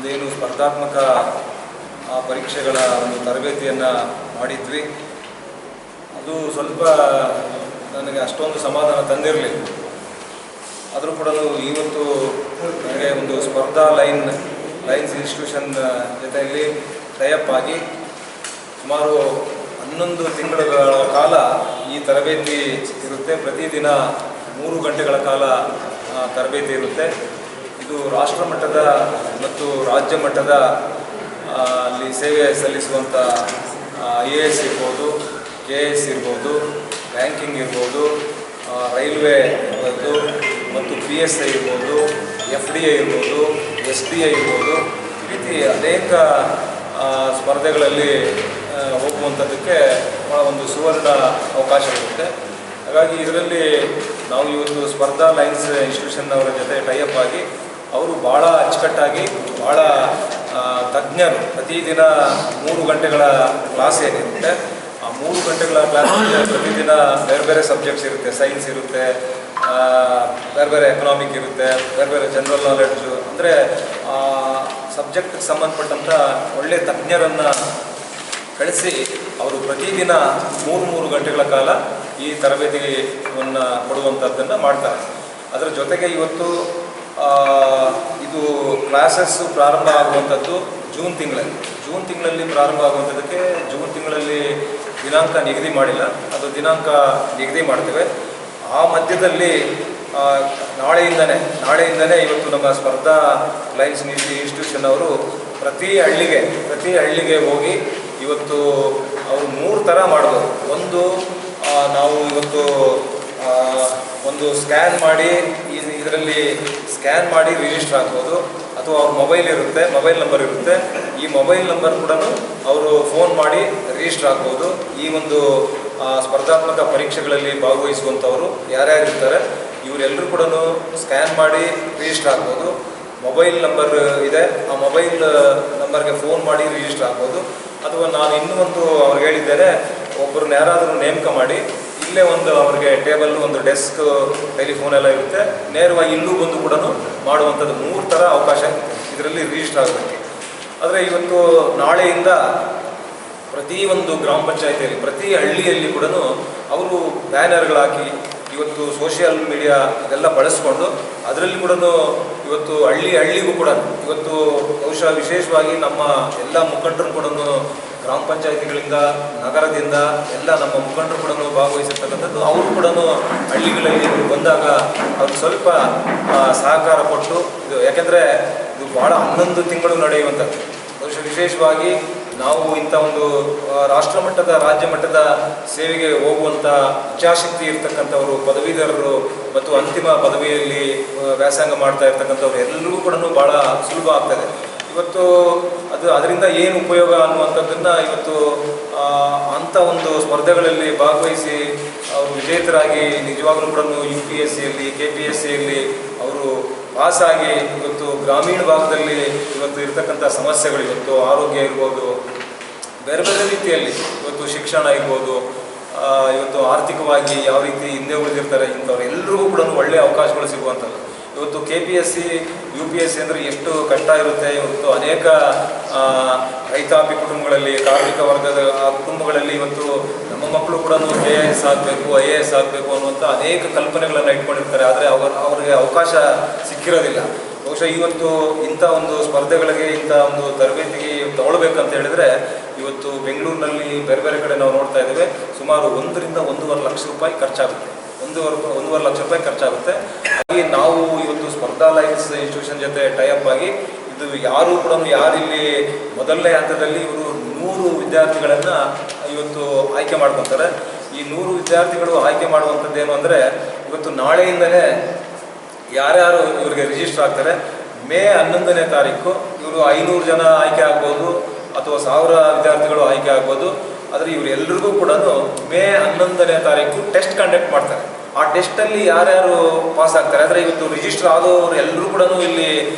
ಒಂದೇನು ಸ್ಪರ್ಧಾತ್ಮಕ ಪರೀಕ್ಷೆಗಳ ಒಂದು ತರಬೇತಿಯನ್ನು ಮಾಡಿದ್ವಿ. ಅದು ಸ್ವಲ್ಪ ನನಗೆ ಅಷ್ಟೊಂದು ಸಮಾಧಾನ ತಂದಿರಲಿಲ್ಲ. ಆದರೂ ಕೂಡ ಇವತ್ತು ನನಗೆ ಒಂದು ಸ್ಪರ್ಧಾ ಲೈನ್ಸ್ ಇನ್ಸ್ಟಿಟ್ಯೂಷನ್ ಜೊತೆಯಲ್ಲಿ ಟೈಅಪ್ ಆಗಿ ಸುಮಾರು 11 ತಿಂಗಳ ಕಾಲ ಈ ತರಬೇತಿ ಇರುತ್ತೆ. ಪ್ರತಿದಿನ 3 ಗಂಟೆಗಳ ಕಾಲ ತರಬೇತಿ ಇರುತ್ತೆ. ಇದು ರಾಷ್ಟ್ರ ಮಟ್ಟದ ಮತ್ತು ರಾಜ್ಯ ಮಟ್ಟದ ಅಲ್ಲಿ ಸೇವೆ ಸಲ್ಲಿಸುವಂಥ IAS ಇರ್ಬೋದು, KS ಇರ್ಬೋದು, ಬ್ಯಾಂಕಿಂಗ್ ಇರ್ಬೋದು, ರೈಲ್ವೆ ಇರ್ಬೋದು ಮತ್ತು PSI ಇರ್ಬೋದು, FDI ಇರ್ಬೋದು, SDI ಇರ್ಬೋದು, ಈ ರೀತಿ ಅನೇಕ ಸ್ಪರ್ಧೆಗಳಲ್ಲಿ ಹೋಗುವಂಥದ್ದಕ್ಕೆ ಒಂದು ಸುವರ್ಣ ಅವಕಾಶ ಇರುತ್ತೆ. ಹಾಗಾಗಿ ಇದರಲ್ಲಿ ನಾವು ಇವತ್ತು ಸ್ಪರ್ಧಾ ಲೈನ್ಸ್ ಇನ್ಸ್ಟಿಟ್ಯೂಷನ್ ಅವರ ಜೊತೆ ಟೈಅಪ್ ಆಗಿ ಅವರು ಭಾಳ ಅಚ್ಚುಕಟ್ಟಾಗಿ ಭಾಳ ತಜ್ಞರು ಪ್ರತಿದಿನ 3 ಗಂಟೆಗಳ ಕ್ಲಾಸ್ ಏನಿರುತ್ತೆ ಆ 3 ಗಂಟೆಗಳ ಕ್ಲಾಸಲ್ಲಿ ಪ್ರತಿದಿನ ಬೇರೆ ಬೇರೆ ಸಬ್ಜೆಕ್ಟ್ಸ್ ಇರುತ್ತೆ. ಸೈನ್ಸ್ ಇರುತ್ತೆ, ಬೇರೆ ಬೇರೆ ಎಕನಾಮಿಕ್ ಇರುತ್ತೆ, ಬೇರೆ ಬೇರೆ ಜನರಲ್ ನಾಲೆಡ್ಜು, ಅಂದರೆ ಸಬ್ಜೆಕ್ಟ್ಗೆ ಸಂಬಂಧಪಟ್ಟಂಥ ಒಳ್ಳೆಯ ತಜ್ಞರನ್ನು ಕಳಿಸಿ ಅವರು ಪ್ರತಿದಿನ 3 ಗಂಟೆಗಳ ಕಾಲ ಈ ತರಬೇತಿಯನ್ನು ಕೊಡುವಂಥದ್ದನ್ನು ಮಾಡ್ತಾರೆ. ಅದರ ಜೊತೆಗೆ ಇವತ್ತು ಇದು ಕ್ಲಾಸಸ್ಸು ಪ್ರಾರಂಭ ಆಗುವಂಥದ್ದು ಜೂನ್ ತಿಂಗಳಲ್ಲಿ ಪ್ರಾರಂಭ ಆಗುವಂಥದ್ದಕ್ಕೆ ಜೂನ್ ತಿಂಗಳಲ್ಲಿ ದಿನಾಂಕ ನಿಗದಿ ಮಾಡಿಲ್ಲ. ಅದು ದಿನಾಂಕ ನಿಗದಿ ಮಾಡ್ತೇವೆ. ಆ ಮಧ್ಯದಲ್ಲಿ ನಾಳೆಯಿಂದನೇ ಇವತ್ತು ನಮ್ಮ ಸ್ಪರ್ಧಾ ಲೈನ್ಸ್ ಇನ್ಸ್ಟಿಟ್ಯೂಷನ್ ಅವರು ಪ್ರತಿ ಹಳ್ಳಿಗೆ ಹೋಗಿ ಇವತ್ತು ಅವರು 3 ಥರ ಮಾಡ್ಬೋದು. ಒಂದು ನಾವು ಇವತ್ತು ಒಂದು ಸ್ಕ್ಯಾನ್ ಮಾಡಿ ಇದರಲ್ಲಿ ಸ್ಕ್ಯಾನ್ ಮಾಡಿ ರಿಜಿಸ್ಟರ್ ಆಗ್ಬೋದು, ಅಥವಾ ಅವ್ರ ಮೊಬೈಲ್ ನಂಬರ್ ಇರುತ್ತೆ. ಈ ಮೊಬೈಲ್ ನಂಬರ್ ಕೂಡ ಅವರು ಫೋನ್ ಮಾಡಿ ರಿಜಿಸ್ಟರ್ ಆಗ್ಬೋದು. ಈ ಒಂದು ಸ್ಪರ್ಧಾತ್ಮಕ ಪರೀಕ್ಷೆಗಳಲ್ಲಿ ಭಾಗವಹಿಸುವಂಥವರು ಯಾರ್ಯಾರಿರ್ತಾರೆ ಇವರೆಲ್ಲರೂ ಕೂಡ ಸ್ಕ್ಯಾನ್ ಮಾಡಿ ರಿಜಿಸ್ಟರ್ ಆಗ್ಬೋದು. ಮೊಬೈಲ್ ನಂಬರ್ ಇದೆ, ಆ ಮೊಬೈಲ್ ನಂಬರ್ಗೆ ಫೋನ್ ಮಾಡಿ ರಿಜಿಸ್ಟರ್ ಆಗ್ಬೋದು. ಅಥವಾ ನಾನು ಇನ್ನೂ ಒಂದು ಅವ್ರಿಗೆ ಹೇಳಿದ್ದೇನೆ, ಒಬ್ಬರನ್ನ ಯಾರಾದರೂ ನೇಮಕ ಮಾಡಿ ಇಲ್ಲೇ ಅವ್ರಿಗೆ ಟೇಬಲ್, ಒಂದು ಡೆಸ್ಕ್, ಟೆಲಿಫೋನ್ ಎಲ್ಲ ಇರುತ್ತೆ, ನೇರವಾಗಿ ಇಲ್ಲೂ ಬಂದು ಕೂಡ ಮಾಡುವಂಥದ್ದು 3 ಥರ ಅವಕಾಶ ಇದರಲ್ಲಿ ರಿಜಿಸ್ಟರ್ ಆಗಬೇಕು. ಆದರೆ ಇವತ್ತು ನಾಳೆಯಿಂದ ಪ್ರತಿ ಒಂದು ಗ್ರಾಮ ಪಂಚಾಯತಿಯಲ್ಲಿ ಪ್ರತಿ ಹಳ್ಳಿಯಲ್ಲಿ ಕೂಡ ಅವರು ಬ್ಯಾನರ್ಗಳಾಕಿ ಇವತ್ತು ಸೋಷಿಯಲ್ ಮೀಡಿಯಾ ಅದೆಲ್ಲ ಬಳಸ್ಕೊಂಡು ಅದರಲ್ಲಿ ಕೂಡ ಇವತ್ತು ಹಳ್ಳಿಗೂ ಕೂಡ ಇವತ್ತು ಬಹುಶಃ ವಿಶೇಷವಾಗಿ ನಮ್ಮ ಎಲ್ಲ ಮುಖಂಡರು ಕೂಡ ಗ್ರಾಮ ಪಂಚಾಯತಿಗಳಿಂದ ನಗರದಿಂದ ಎಲ್ಲ ನಮ್ಮ ಮುಖಂಡರು ಕೂಡ ಭಾಗವಹಿಸಿರ್ತಕ್ಕಂಥದ್ದು. ಅವರು ಕೂಡ ಹಳ್ಳಿಗಳಲ್ಲಿ ಬಂದಾಗ ಅವ್ರಿಗೆ ಸ್ವಲ್ಪ ಸಹಕಾರ ಕೊಟ್ಟು ಇದು, ಯಾಕೆಂದರೆ ಇದು ಭಾಳ 11 ತಿಂಗಳು ನಡೆಯುವಂಥದ್ದು. ಬಹುಶಃ ವಿಶೇಷವಾಗಿ ನಾವು ಇಂಥ ಒಂದು ರಾಷ್ಟ್ರ ಮಟ್ಟದ ರಾಜ್ಯ ಮಟ್ಟದ ಸೇವೆಗೆ ಹೋಗುವಂಥ ಇಚ್ಛಾಶಕ್ತಿ ಇರ್ತಕ್ಕಂಥವರು, ಪದವೀಧರರು ಮತ್ತು ಅಂತಿಮ ಪದವಿಯಲ್ಲಿ ವ್ಯಾಸಂಗ ಮಾಡ್ತಾ ಇರ್ತಕ್ಕಂಥವ್ರು ಎಲ್ಲರಿಗೂ ಕೂಡ ಭಾಳ ಸುಲಭ ಆಗ್ತದೆ. ಇವತ್ತು ಅದರಿಂದ ಏನು ಉಪಯೋಗ ಅನ್ನುವಂಥದ್ದನ್ನು ಇವತ್ತು ಅಂಥ ಒಂದು ಸ್ಪರ್ಧೆಗಳಲ್ಲಿ ಭಾಗವಹಿಸಿ ಅವರು ವಿಜೇತರಾಗಿ ನಿಜವಾಗ್ಲೂ ಕೂಡ UPSCಯಲ್ಲಿ KPSCಯಲ್ಲಿ ಅವರು ಪಾಸಾಗಿ ಇವತ್ತು ಗ್ರಾಮೀಣ ಭಾಗದಲ್ಲಿ ಇವತ್ತು ಇರತಕ್ಕಂಥ ಸಮಸ್ಯೆಗಳು, ಇವತ್ತು ಆರೋಗ್ಯ ಇರ್ಬೋದು, ಬೇರೆ ಬೇರೆ ರೀತಿಯಲ್ಲಿ ಇವತ್ತು ಶಿಕ್ಷಣ ಇರ್ಬೋದು, ಇವತ್ತು ಆರ್ಥಿಕವಾಗಿ ಯಾವ ರೀತಿ ಹಿಂದೆ ಉಳಿದಿರ್ತಾರೆ ಇಂಥವ್ರು ಎಲ್ಲರಿಗೂ ಕೂಡ ಒಳ್ಳೆಯ ಅವಕಾಶಗಳು ಸಿಗುವಂಥದ್ದು. ಇವತ್ತು KPSC UPSC ಅಂದರೆ ಎಷ್ಟು ಕಷ್ಟ ಇರುತ್ತೆ. ಇವತ್ತು ಅನೇಕ ರೈತಾಪಿ ಕುಟುಂಬಗಳಲ್ಲಿ, ಕಾರ್ಮಿಕ ವರ್ಗದ ಕುಟುಂಬಗಳಲ್ಲಿ ಇವತ್ತು ನಮ್ಮ ಮಕ್ಕಳು ಕೂಡ KIS ಆಗಬೇಕು, IAS ಆಗಬೇಕು ಅನ್ನುವಂಥ ಅನೇಕ ಕಲ್ಪನೆಗಳನ್ನು ಇಟ್ಕೊಂಡಿರ್ತಾರೆ. ಆದರೆ ಅವರಿಗೆ ಅವಕಾಶ ಸಿಕ್ಕಿರೋದಿಲ್ಲ. ಬಹುಶಃ ಇವತ್ತು ಇಂಥ ಒಂದು ಸ್ಪರ್ಧೆಗಳಿಗೆ, ಇಂಥ ಒಂದು ತರಬೇತಿಗೆ ತಗೊಳ್ಬೇಕಂತ ಹೇಳಿದರೆ ಇವತ್ತು ಬೆಂಗಳೂರಿನಲ್ಲಿ ಬೇರೆ ಬೇರೆ ಕಡೆ ನಾವು ನೋಡ್ತಾ ಇದ್ದೇವೆ, ಸುಮಾರು 1 ರಿಂದ 1.5 ಲಕ್ಷ ರೂಪಾಯಿ ಖರ್ಚಾಗುತ್ತೆ. 1.5 ಲಕ್ಷ ರೂಪಾಯಿ ಖರ್ಚಾಗುತ್ತೆ. ಹಾಗೆ ನಾವು ಇವತ್ತು ಸ್ಪರ್ಧಾ ಲೈನ್ಸ್ ಇನ್ಸ್ಟಿಟ್ಯೂಷನ್ ಜೊತೆ ಟೈಅಪ್ ಆಗಿ ಇದು ಯಾರಿಲ್ಲಿ ಮೊದಲನೇ ಹಂತದಲ್ಲಿ ಇವರು 100 ವಿದ್ಯಾರ್ಥಿಗಳನ್ನು ಇವತ್ತು ಆಯ್ಕೆ ಮಾಡ್ಕೊತಾರೆ. ಈ 100 ವಿದ್ಯಾರ್ಥಿಗಳು ಆಯ್ಕೆ ಮಾಡುವಂಥದ್ದೇನು ಅಂದರೆ ಇವತ್ತು ನಾಳೆಯಿಂದಲೇ ಯಾರ್ಯಾರು ಇವರಿಗೆ ರಿಜಿಸ್ಟರ್ ಆಗ್ತಾರೆ, ಮೇ 11ನೇ ತಾರೀಕು ಇವರು 500 ಜನ ಆಯ್ಕೆ ಆಗ್ಬೋದು ಅಥವಾ 1000 ವಿದ್ಯಾರ್ಥಿಗಳು ಆಯ್ಕೆ ಆಗ್ಬೋದು. ಆದರೆ ಇವರೆಲ್ಲರಿಗೂ ಕೂಡ ಮೇ 11ನೇ ತಾರೀಕು ಟೆಸ್ಟ್ ಕಂಡಕ್ಟ್ ಮಾಡ್ತಾರೆ. ಆ ಟೆಸ್ಟಲ್ಲಿ ಯಾರ್ಯಾರು ಪಾಸ್ ಆಗ್ತಾರೆ, ಅಂದರೆ ಇವತ್ತು ರಿಜಿಸ್ಟರ್ ಆದವರು ಎಲ್ಲರೂ ಕೂಡ ಇಲ್ಲಿ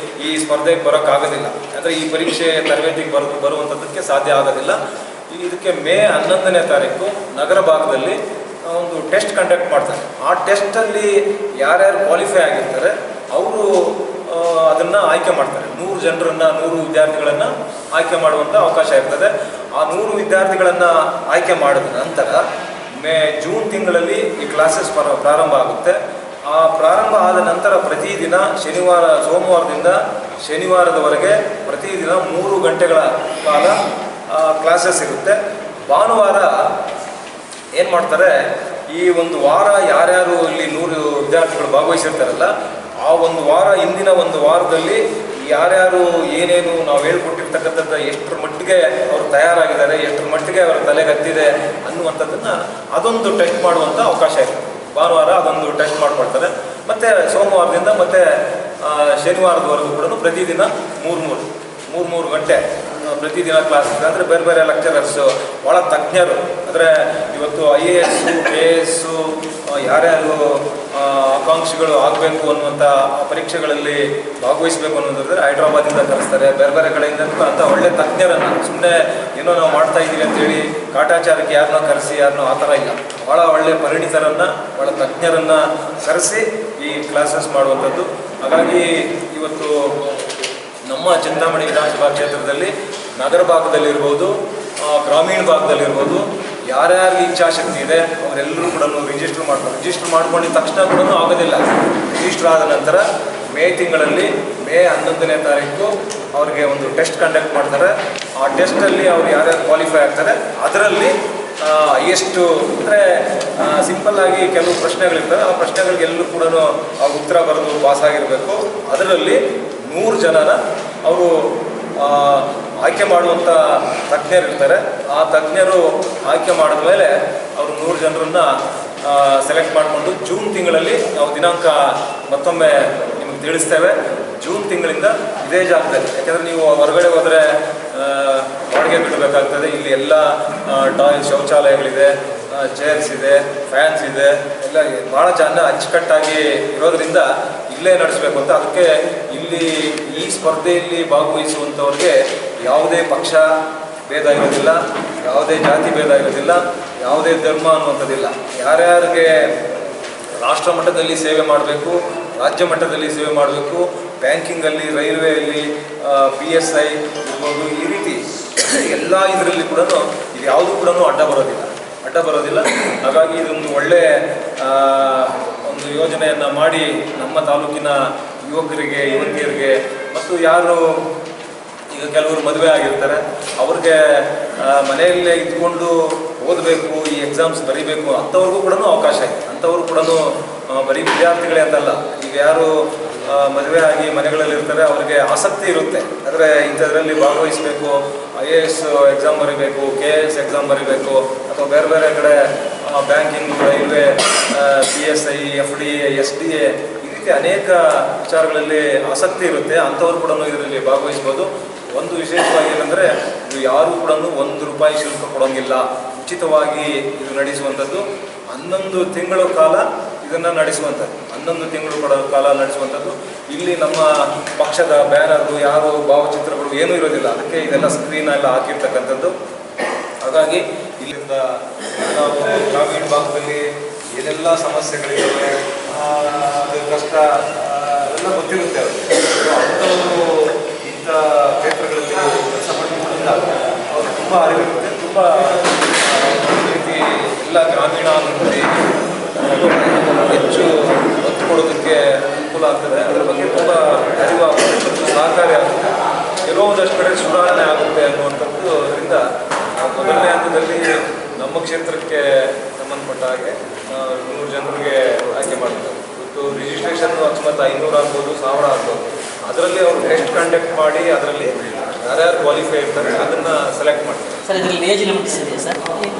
ಈ ಸ್ಪರ್ಧೆಗೆ ಬರೋಕ್ಕಾಗೋದಿಲ್ಲ, ಅಂದರೆ ಈ ಪರೀಕ್ಷೆ ತರಬೇತಿಗೆ ಬರುವಂಥದ್ದಕ್ಕೆ ಸಾಧ್ಯ ಆಗೋದಿಲ್ಲ. ಇದಕ್ಕೆ ಮೇ 11ನೇ ತಾರೀಕು ನಗರ ಭಾಗದಲ್ಲಿ ಒಂದು ಟೆಸ್ಟ್ ಕಂಡಕ್ಟ್ ಮಾಡ್ತಾರೆ. ಆ ಟೆಸ್ಟಲ್ಲಿ ಯಾರ್ಯಾರು ಕ್ವಾಲಿಫೈ ಆಗಿರ್ತಾರೆ ಅವರು ಅದನ್ನು ಆಯ್ಕೆ ಮಾಡ್ತಾರೆ. 100 ಜನರನ್ನು 100 ವಿದ್ಯಾರ್ಥಿಗಳನ್ನು ಆಯ್ಕೆ ಮಾಡುವಂಥ ಅವಕಾಶ ಇರ್ತದೆ. ಆ 100 ವಿದ್ಯಾರ್ಥಿಗಳನ್ನು ಆಯ್ಕೆ ಮಾಡಿದ ನಂತರ ಜೂನ್ ತಿಂಗಳಲ್ಲಿ ಈ ಕ್ಲಾಸಸ್ ಪ್ರಾರಂಭ ಆಗುತ್ತೆ. ಆ ಪ್ರಾರಂಭ ಆದ ನಂತರ ಪ್ರತಿದಿನ ಸೋಮವಾರದಿಂದ ಶನಿವಾರದವರೆಗೆ ಪ್ರತಿದಿನ 3 ಗಂಟೆಗಳ ಕಾಲ ಕ್ಲಾಸಸ್ ಇರುತ್ತೆ. ಭಾನುವಾರ ಏನು ಮಾಡ್ತಾರೆ, ಈ ಒಂದು ವಾರ ಯಾರ್ಯಾರು ಇಲ್ಲಿ 100 ವಿದ್ಯಾರ್ಥಿಗಳು ಭಾಗವಹಿಸಿರ್ತಾರಲ್ಲ, ಆ ಒಂದು ವಾರ ಹಿಂದಿನ ಒಂದು ವಾರದಲ್ಲಿ ಯಾರ್ಯಾರು ಏನೇನು ನಾವು ಹೇಳ್ಕೊಟ್ಟಿರ್ತಕ್ಕಂಥದ್ದು ಎಷ್ಟರ ಮಟ್ಟಿಗೆ ಅವರು ತಯಾರಾಗಿದ್ದಾರೆ, ಎಷ್ಟರ ಮಟ್ಟಿಗೆ ಅವರ ತಲೆಗತ್ತಿದೆ ಅನ್ನುವಂಥದ್ದನ್ನು ಅದೊಂದು ಟೆಸ್ಟ್ ಮಾಡುವಂಥ ಅವಕಾಶ ಇದೆ. ಭಾನುವಾರ ಅದೊಂದು ಟೆಸ್ಟ್ ಮಾಡ್ಕೊಳ್ತಾರೆ. ಮತ್ತು ಸೋಮವಾರದಿಂದ ಮತ್ತು ಶನಿವಾರದವರೆಗೂ ಕೂಡ ಪ್ರತಿದಿನ 3 ಗಂಟೆ ಪ್ರತಿದಿನ ಕ್ಲಾಸ್ ಇದೆ. ಅಂದರೆ ಬೇರೆ ಬೇರೆ ಲೆಕ್ಚರರ್ಸು, ಭಾಳ ತಜ್ಞರು, ಅಂದರೆ ಇವತ್ತು IAS KS ಯಾರ್ಯಾರು ಆಕಾಂಕ್ಷಿಗಳು ಆಗಬೇಕು ಅನ್ನುವಂಥ ಪರೀಕ್ಷೆಗಳಲ್ಲಿ ಭಾಗವಹಿಸಬೇಕು ಅನ್ನೋದಾದ್ರೆ ಹೈದ್ರಾಬಾದಿಂದ ಕರೆಸ್ತಾರೆ, ಬೇರೆ ಬೇರೆ ಕಡೆಯಿಂದ ಅಂತ ಒಳ್ಳೆ ತಜ್ಞರನ್ನು. ಸುಮ್ಮನೆ ಏನೋ ನಾವು ಮಾಡ್ತಾ ಇದ್ದೀವಿ ಅಂತೇಳಿ ಕಾಟಾಚಾರಕ್ಕೆ ಯಾರನ್ನೋ ಕರೆಸಿ ಯಾರನ್ನೋ ಆ ಥರ ಇಲ್ಲ, ಭಾಳ ಒಳ್ಳೆ ಪರಿಣಿತರನ್ನು, ಭಾಳ ತಜ್ಞರನ್ನು ಕರೆಸಿ ಈ ಕ್ಲಾಸಸ್ ಮಾಡುವಂಥದ್ದು. ಹಾಗಾಗಿ ಇವತ್ತು ನಮ್ಮ ಚಿಂತಾಮಣಿ ವಿಧಾನಸಭಾ ಕ್ಷೇತ್ರದಲ್ಲಿ ನಗರ ಭಾಗದಲ್ಲಿರ್ಬೋದು, ಗ್ರಾಮೀಣ ಭಾಗದಲ್ಲಿರ್ಬೋದು, ಯಾರ್ಯಾರಿಗೆ ಇಚ್ಛಾಶಕ್ತಿ ಇದೆ ಅವರೆಲ್ಲರೂ ಕೂಡ ರಿಜಿಸ್ಟರ್ ಮಾಡ್ಕೊಂಡಿದ್ದ ತಕ್ಷಣ ಕೂಡ ಆಗೋದಿಲ್ಲ. ರಿಜಿಸ್ಟರ್ ಆದ ನಂತರ ತಿಂಗಳಲ್ಲಿ ಮೇ 11ನೇ ತಾರೀಕು ಅವರಿಗೆ ಒಂದು ಟೆಸ್ಟ್ ಕಂಡಕ್ಟ್ ಮಾಡ್ತಾರೆ. ಆ ಟೆಸ್ಟಲ್ಲಿ ಅವರು ಯಾರ್ಯಾರು ಕ್ವಾಲಿಫೈ ಆಗ್ತಾರೆ ಅದರಲ್ಲಿ ಎಷ್ಟು ಅಂದರೆ ಸಿಂಪಲ್ಲಾಗಿ ಕೆಲವು ಪ್ರಶ್ನೆಗಳಿರ್ತವೆ. ಆ ಪ್ರಶ್ನೆಗಳಿಗೆಲ್ಲರೂ ಕೂಡ ಆ ಉತ್ತರ ಬರೆದು ಪಾಸಾಗಿರಬೇಕು. ಅದರಲ್ಲಿ 100 ಜನನ ಅವರು ಆಯ್ಕೆ ಮಾಡುವಂಥ ತಜ್ಞರಿರ್ತಾರೆ. ಆ ತಜ್ಞರು ಆಯ್ಕೆ ಮಾಡಿದ ಮೇಲೆ ಅವರು 100 ಜನರನ್ನು ಸೆಲೆಕ್ಟ್ ಮಾಡಿಕೊಂಡು ಜೂನ್ ತಿಂಗಳಲ್ಲಿ ನಾವು ದಿನಾಂಕ ಮತ್ತೊಮ್ಮೆ ನಿಮಗೆ ತಿಳಿಸ್ತೇವೆ. ಜೂನ್ ತಿಂಗಳಿಂದ ಇದೇ ಜಾಗದಲ್ಲಿ, ಯಾಕೆಂದರೆ ನೀವು ಹೊರಗಡೆ ಹೋದರೆ ಬಾಡಿಗೆ ಕಟ್ಟಬೇಕಾಗ್ತದೆ. ಇಲ್ಲಿ ಎಲ್ಲ ಶೌಚಾಲಯಗಳಿದೆ, ಚೇರ್ಸ್ ಇದೆ, ಫ್ಯಾನ್ಸ್ ಇದೆ, ಎಲ್ಲ ಭಾಳ ಜನ ಅಚ್ಚುಕಟ್ಟಾಗಿ ಇರೋದರಿಂದ ಇಲ್ಲೇ ನಡೆಸಬೇಕು ಅಂತ. ಅದಕ್ಕೆ ಇಲ್ಲಿ ಈ ಸ್ಪರ್ಧೆಯಲ್ಲಿ ಭಾಗವಹಿಸುವಂಥವ್ರಿಗೆ ಯಾವುದೇ ಪಕ್ಷ ಭೇದ ಇರೋದಿಲ್ಲ, ಯಾವುದೇ ಜಾತಿ ಭೇದ ಇರೋದಿಲ್ಲ, ಯಾವುದೇ ಧರ್ಮ ಅನ್ನುವಂಥದ್ದಿಲ್ಲ. ಯಾರ್ಯಾರಿಗೆ ರಾಷ್ಟ್ರ ಮಟ್ಟದಲ್ಲಿ ಸೇವೆ ಮಾಡಬೇಕು, ರಾಜ್ಯ ಮಟ್ಟದಲ್ಲಿ ಸೇವೆ ಮಾಡಬೇಕು, ಬ್ಯಾಂಕಿಂಗಲ್ಲಿ, ರೈಲ್ವೆಯಲ್ಲಿ, PSI ಇರ್ಬೋದು, ಈ ರೀತಿ ಎಲ್ಲ ಇದರಲ್ಲಿ ಕೂಡ ಇದು ಯಾವುದೂ ಕೂಡ ಅಡ್ಡ ಬರೋದಿಲ್ಲ. ಹಾಗಾಗಿ ಇದೊಂದು ಒಳ್ಳೆಯ ಒಂದು ಯೋಜನೆಯನ್ನು ಮಾಡಿ ನಮ್ಮ ತಾಲೂಕಿನ ಯುವಕರಿಗೆ, ಯುವತಿಯರಿಗೆ ಮತ್ತು ಯಾರು ಈಗ ಕೆಲವರು ಮದುವೆ ಆಗಿರ್ತಾರೆ ಅವ್ರಿಗೆ ಮನೆಯಲ್ಲೇ ಇದ್ಕೊಂಡು ಓದಬೇಕು, ಈ ಎಕ್ಸಾಮ್ಸ್ ಬರೀಬೇಕು ಅಂಥವ್ರಿಗೂ ಕೂಡ ಅವಕಾಶ ಇದೆ. ಅಂಥವ್ರು ಕೂಡ ಬರೀ ವಿದ್ಯಾರ್ಥಿಗಳೇ ಅಂತಲ್ಲ, ಈಗ ಯಾರು ಮದುವೆ ಆಗಿ ಮನೆಗಳಲ್ಲಿ ಇರ್ತಾರೆ ಅವ್ರಿಗೆ ಆಸಕ್ತಿ ಇರುತ್ತೆ, ಆದರೆ ಇಂಥದ್ರಲ್ಲಿ ಭಾಗವಹಿಸಬೇಕು, IAS ಎಕ್ಸಾಮ್ ಬರೀಬೇಕು, KS ಎಕ್ಸಾಮ್ ಬರೀಬೇಕು, ಅಥವಾ ಬೇರೆ ಬೇರೆ ಕಡೆ banking, railway, PSI, FDA, SDA ಈ ರೀತಿ ಅನೇಕ ವಿಚಾರಗಳಲ್ಲಿ ಆಸಕ್ತಿ ಇರುತ್ತೆ. ಅಂಥವ್ರು ಕೂಡ ಇದರಲ್ಲಿ ಭಾಗವಹಿಸ್ಬೋದು. ಒಂದು ವಿಶೇಷವಾಗಿ ಏನಂದರೆ ಇದು ಯಾರೂ ಕೂಡ ₹1 ಶುಲ್ಕ ಕೊಡೋಂಗಿಲ್ಲ, ಉಚಿತವಾಗಿ ಇದು ನಡೆಸುವಂಥದ್ದು. 11 ತಿಂಗಳ ಕಾಲ ಇದನ್ನು ನಡೆಸುವಂಥದ್ದು, 11 ತಿಂಗಳು ಕಾಲ ನಡೆಸುವಂಥದ್ದು. ಇಲ್ಲಿ ನಮ್ಮ ಪಕ್ಷದ ಬ್ಯಾನರ್ಗಳು, ಯಾರು ಭಾವಚಿತ್ರಗಳು ಏನೂ ಇರೋದಿಲ್ಲ, ಅದಕ್ಕೆ ಇದೆಲ್ಲ ಸ್ಕ್ರೀನ್ ಎಲ್ಲ ಹಾಕಿರ್ತಕ್ಕಂಥದ್ದು. ಹಾಗಾಗಿ ಇಲ್ಲಿಂದ ನಾವು ಗ್ರಾಮೀಣ ಭಾಗದಲ್ಲಿ ಏನೆಲ್ಲ ಸಮಸ್ಯೆಗಳಿದ್ದಾವೆ, ಅದು ಕಷ್ಟ ಎಲ್ಲ ಗೊತ್ತಿರುತ್ತೆ ಅವರಿಗೆ. ಅಂಥವರು ಇಂಥ ಕ್ಷೇತ್ರಗಳಲ್ಲಿ ಕೆಲಸ ಮಾಡಿದ್ದರಿಂದ ಅವ್ರಿಗೆ ತುಂಬ ಅರಿವಿರುತ್ತೆ. ತುಂಬ ರೀತಿ ಎಲ್ಲ ಗ್ರಾಮೀಣ ಅಭಿವೃದ್ಧಿ ಹೆಚ್ಚು ಒತ್ತು ಕೊಡೋದಕ್ಕೆ ಅನುಕೂಲ ಆಗ್ತದೆ. ಅದರ ಬಗ್ಗೆ ತುಂಬ ಅರಿವಾಗುತ್ತೆ ಮತ್ತು ಸಹಕಾರಿ ಆಗುತ್ತೆ. ಕೆಲವೊಂದಷ್ಟು ಕಡೆ ಸುಧಾರಣೆ ಆಗುತ್ತೆ ಅನ್ನುವಂಥದ್ದು. ಅದರಿಂದ ಮೊದಲನೇ ಹಂತದಲ್ಲಿ ನಮ್ಮ ಕ್ಷೇತ್ರಕ್ಕೆ ಸಂಬಂಧಪಟ್ಟ ಹಾಗೆ 100 ಜನರಿಗೆ ಆಯ್ಕೆ ಮಾಡ್ತಾರೆ. ಇವತ್ತು ರಿಜಿಸ್ಟ್ರೇಷನ್ ಅಕಸ್ಮಾತ್ 500 ಆಗ್ಬೋದು, 1000 ಆಗ್ಬೋದು. ಅದರಲ್ಲಿ ಅವರು ಟೆಸ್ಟ್ ಕಂಡಕ್ಟ್ ಮಾಡಿ ಅದರಲ್ಲಿ ಯಾರ್ಯಾರು ಕ್ವಾಲಿಫೈ ಇರ್ತಾರೆ ಅದನ್ನು ಸೆಲೆಕ್ಟ್ ಮಾಡ್ತಾರೆ. ಸರ್, ಇದರಲ್ಲಿ ಏಜ್ ಲಿಮಿಟ್ಸ್ ಇದೆಯಾ ಸರ್?